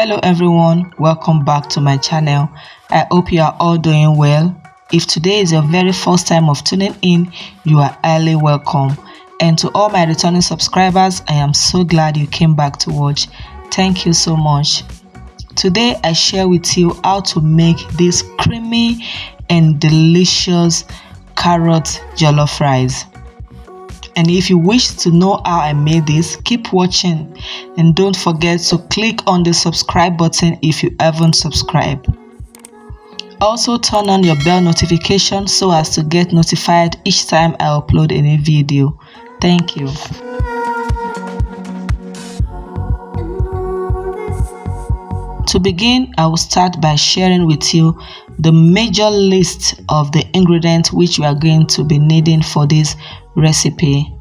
Hello everyone, welcome back to my channel. I hope you are all doing well. If today is your very first time of tuning in, you are highly welcome. And to all my returning subscribers, I am so glad you came back to watch. Thank you so much. Today I share with you how to make this creamy and delicious carrot jollof rice. And if you wish to know how I made this, keep watching and don't forget to click on the subscribe button if you haven't subscribed. Also turn on your bell notification so as to get notified each time I upload a new video. Thank you. To begin, I will start by sharing with you the major list of the ingredients which we are going to be needing for this recipe.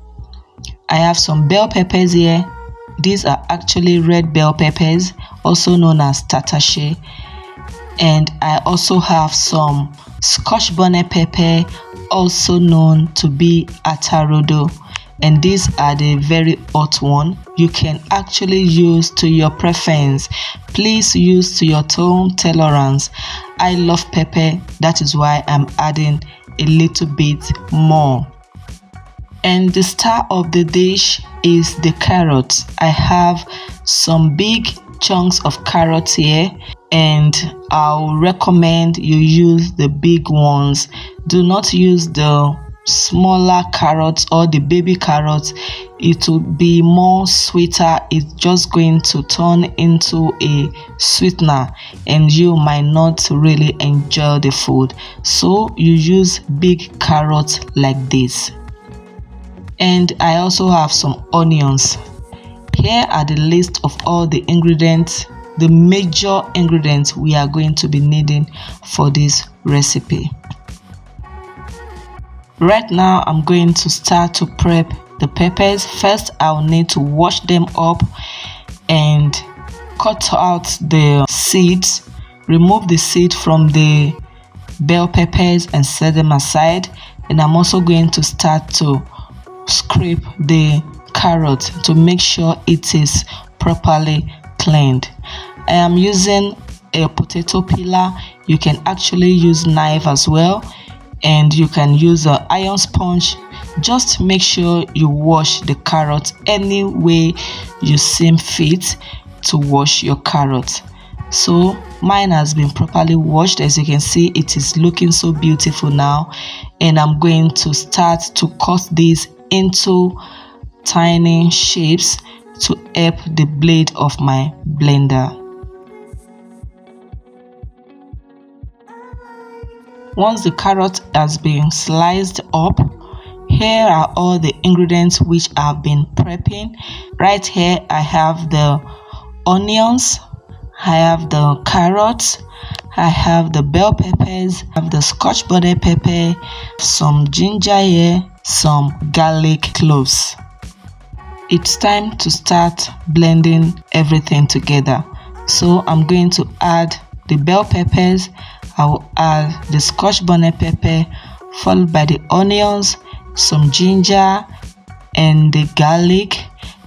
I have some bell peppers here. These are actually red bell peppers, also known as tatashe. And I also have some scotch bonnet pepper, also known to be atarodo. And these are the very hot one. You can actually use to your preference. Please use to your own tolerance. I love pepper, that is why I'm adding a little bit more. And the star of the dish is the carrots. I have some big chunks of carrots here, and I'll recommend you use the big ones. Do not use the smaller carrots or the baby carrots. It will be more sweeter. It's just going to turn into a sweetener and you might not really enjoy the food. So you use big carrots like this. And I also have some onions. Here are the list of all the ingredients, the major ingredients we are going to be needing for this recipe. Right now, I'm going to start to prep the peppers. First, I'll need to wash them up and cut out the seeds. Remove the seed from the bell peppers and set them aside. And I'm also going to start to scrape the carrot to make sure it is properly cleaned. I am using a potato peeler. You can actually use knife as well, and you can use an iron sponge. Just make sure you wash the carrot any way you seem fit to wash your carrot. So mine has been properly washed. As you can see, it is looking so beautiful now, and I'm going to start to cut these into tiny shapes to help the blade of my blender. Once the carrot has been sliced up, here are all the ingredients which I've been prepping. Right here I have the onions, I have the carrots, I have the bell peppers, I have the scotch bonnet pepper, some ginger here, some garlic cloves. It's time to start blending everything together. So I'm going to add the bell peppers, I will add the scotch bonnet pepper, followed by the onions, some ginger and the garlic,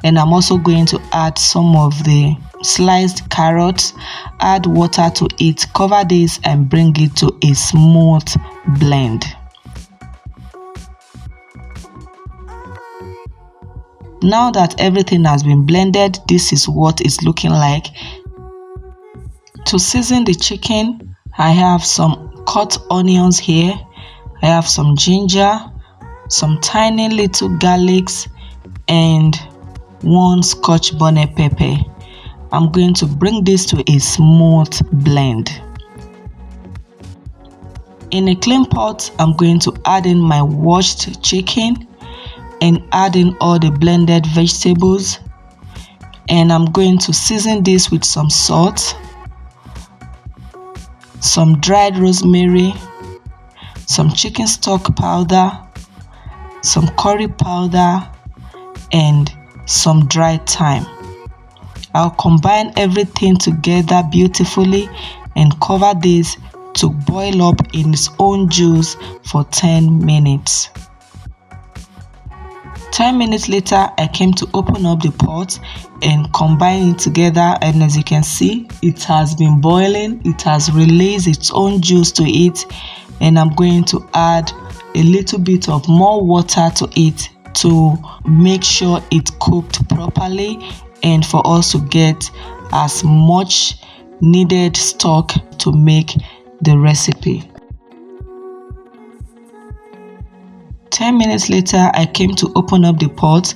and I'm also going to add some of the sliced carrots. Add water to it, cover this and bring it to a smooth blend. Now that everything has been blended, this is what it's looking like. To season the chicken, I have some cut onions here, I have some ginger, some tiny little garlics, and one scotch bonnet pepper. I'm going to bring this to a smooth blend. In a clean pot, I'm going to add in my washed chicken and add in all the blended vegetables, and I'm going to season this with some salt, some dried rosemary, some chicken stock powder, some curry powder, and some dried thyme. I'll combine everything together beautifully and cover this to boil up in its own juice for 10 minutes. 10 minutes later, I came to open up the pot and combine it together, and as you can see, it has been boiling. It has released its own juice to it, and I'm going to add a little bit of more water to it to make sure it cooked properly and for us to get as much needed stock to make the recipe. 10 minutes later, I came to open up the pot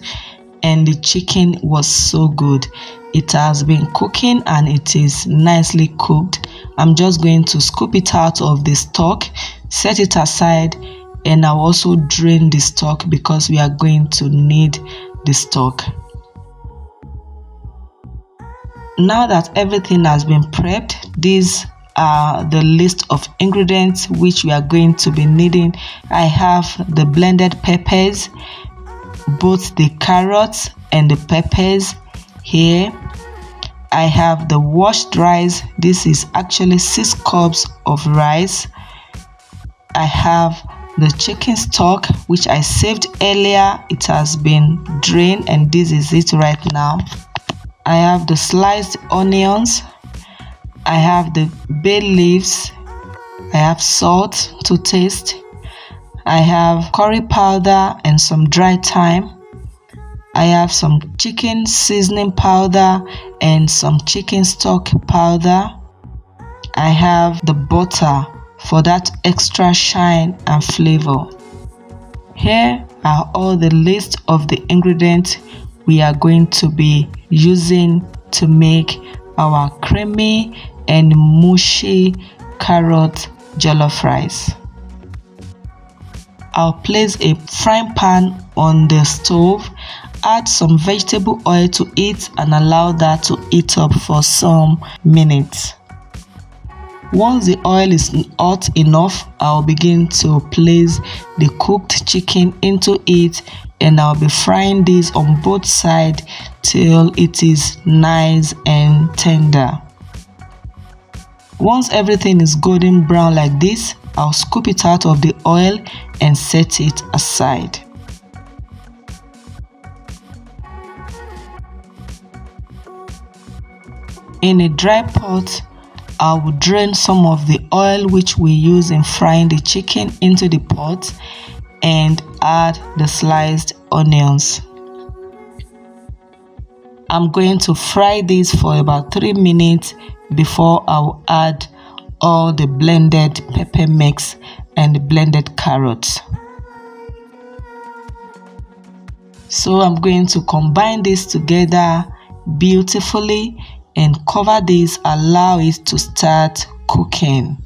and the chicken was so good. It has been cooking and it is nicely cooked. I'm just going to scoop it out of the stock, set it aside, and I'll also drain the stock because we are going to need the stock. Now that everything has been prepped, these are the list of ingredients which we are going to be needing. I have the blended peppers, both the carrots and the peppers here. I have the washed rice. This is actually 6 cups of rice. I have the chicken stock which I saved earlier. It has been drained and this is it right now. I have the sliced onions. I have the bay leaves. I have salt to taste. I have curry powder and some dry thyme. I have some chicken seasoning powder and some chicken stock powder. I have the butter for that extra shine and flavor. Here are all the list of the ingredients we are going to be using to make our creamy and mushy carrot jollof rice. I'll place a frying pan on the stove, add some vegetable oil to it and allow that to heat up for some minutes. Once the oil is hot enough, I'll begin to place the cooked chicken into it and I'll be frying this on both sides till it is nice and tender. Once everything is golden brown like this, I'll scoop it out of the oil and set it aside. In a dry pot, I will drain some of the oil which we use in frying the chicken into the pot and add the sliced onions. I'm going to fry this for about 3 minutes before I will add all the blended pepper mix and the blended carrots. So I'm going to combine this together beautifully and cover this, allow it to start cooking.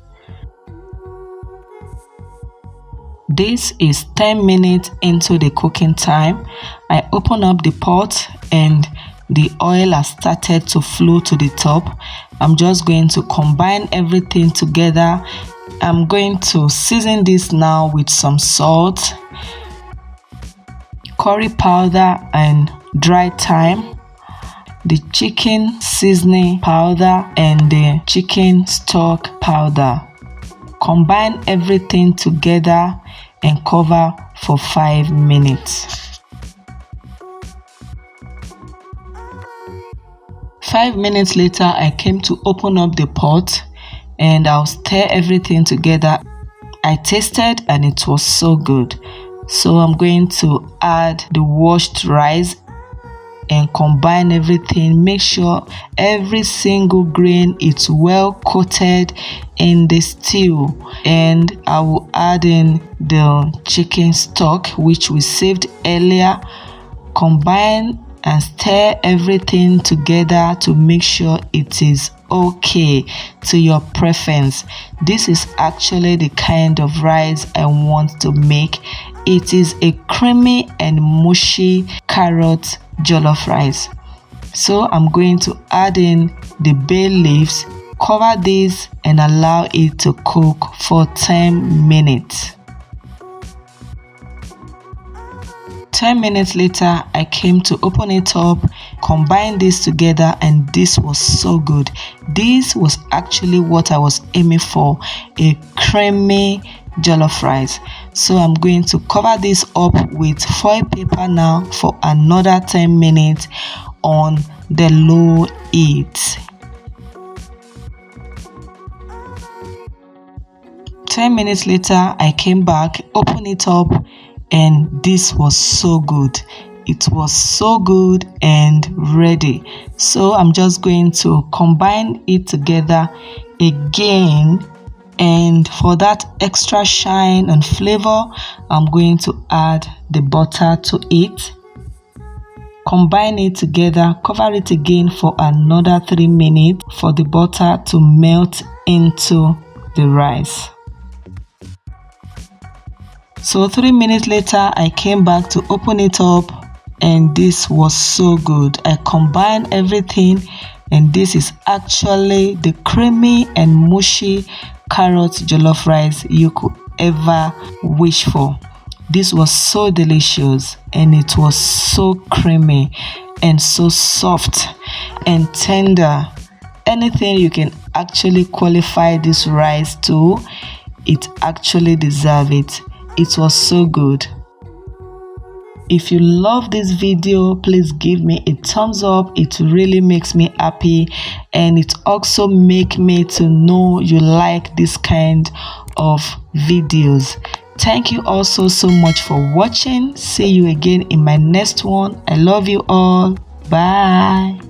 This is 10 minutes into the cooking time. I open up the pot and the oil has started to flow to the top. I'm just going to combine everything together. I'm going to season this now with some salt, curry powder and dry thyme, the chicken seasoning powder and the chicken stock powder. Combine everything together and cover for 5 minutes. 5 minutes later, I came to open up the pot and I'll stir everything together. I tasted and it was so good. So I'm going to add the washed rice and combine everything. Make sure every single grain is well coated in the stew, and I will add in the chicken stock which we saved earlier. Combine and stir everything together to make sure it is okay to your preference. This is actually the kind of rice I want to make. It is a creamy and mushy carrot jollof rice. So I'm going to add in the bay leaves, cover this and allow it to cook for 10 minutes. 10 minutes later, I came to open it up, combine this together, and this was so good. This was actually what I was aiming for, a creamy jollof rice. So I'm going to cover this up with foil paper now for another 10 minutes on the low heat. 10 minutes later, I came back, opened it up, and this was so good. It was so good and ready. So I'm just going to combine it together again, and for that extra shine and flavor, I'm going to add the butter to it. Combine it together, cover it again for another 3 minutes for the butter to melt into the rice. So 3 minutes later, I came back to open it up, and this was so good. I combined everything, and this is actually the creamy and mushy carrot jollof rice you could ever wish for. This was so delicious, and it was so creamy and so soft and tender. Anything you can actually qualify this rice to, it actually deserves it. It was so good. If you love this video, please give me a thumbs up. It really makes me happy, and it also makes me to know you like this kind of videos. Thank you also so much for watching. See you again in my next one. I love you all. Bye.